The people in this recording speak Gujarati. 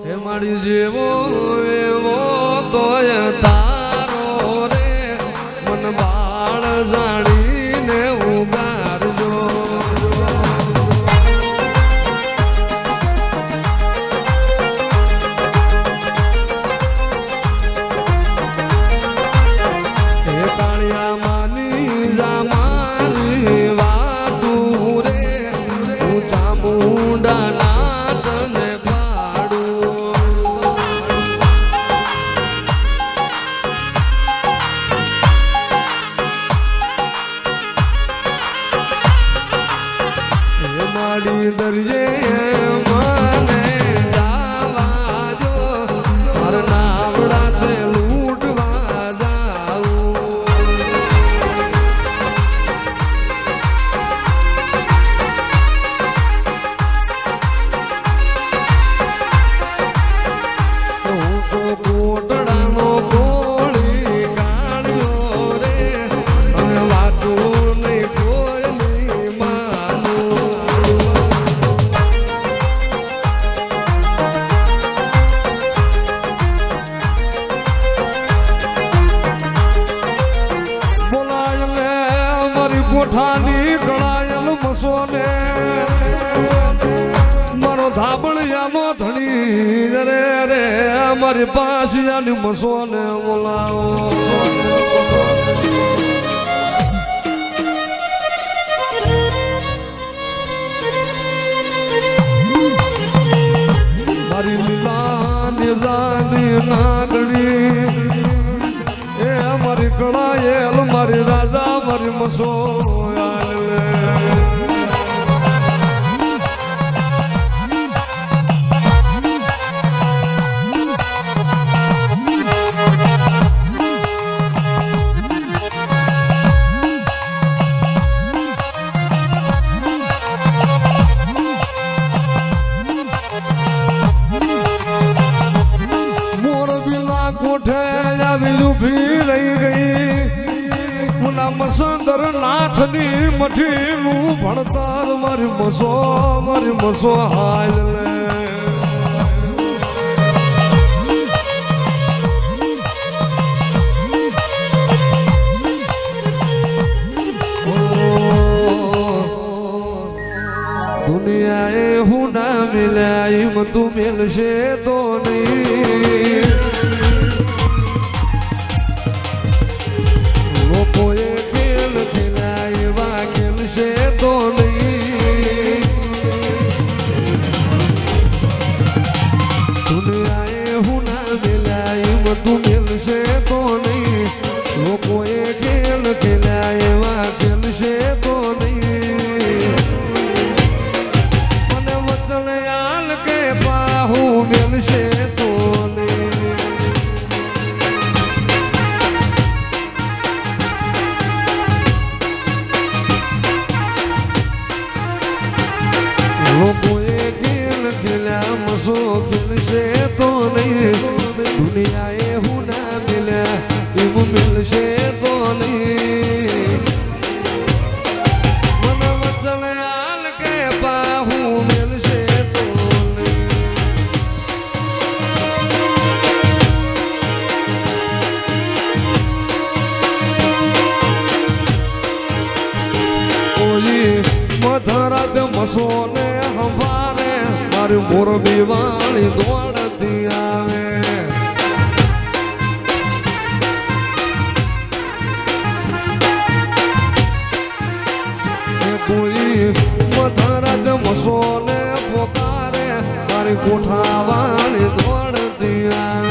હે મારી જેવો એવો તોય તારો રે મન બાળ જાણીને ઉગારજો હે કાળિયા માની જામાની વાતું રે હું ચામુંડાના દરિયે મને જાવા જો મારા નાવડા તે લૂંટવા જાઉં હું તો કોટડાનો કોળી કાઢ્યો રે અને વાતું નહીં કોઈ નહીં માનું કોઠાની કળાયલ મસોને મારો ધાબળિયાનો ધણી રે રે મારી પાસિયાની મસોને બોલાવો મારી લીલાની જાની નાગણી એ મારી કળાયેલ મારી રાજા મારી મસો કોઠે આવી ઊભી રહી ગઈ પુના મસંદર નાથની મઠીનું ભણતર મારી મસો હાલ દુનિયાએ હું ના મિલાય તું મિલશે તો નહીં લોકોએ ખેલ ખેલાયવા ખેલશે તો નહીં દુનિયાએ હું ના મિલાય તું મિલશે તો નહીં લોકોએ ખેલ ખેલાયવા ખેલશે તો નહીં મને વચન આલ કે પાહું મિલશે તો નહીં લોકોએ ખેલ ખેલ્યા મસો ખેલશે તો નહીં દુનિયાએ હું ના મિલ્યા એવું મિલશે તો નહીં મને વચન આલ કે પાહું મિલશે તો નહીં કોઈ મધરાત મસોને હંભારે મારી મોરબી વાળી દોડતી આવે કોઈ મધરાત મસોને પોકારે મારી કોઠા વાળી દોડતી આવે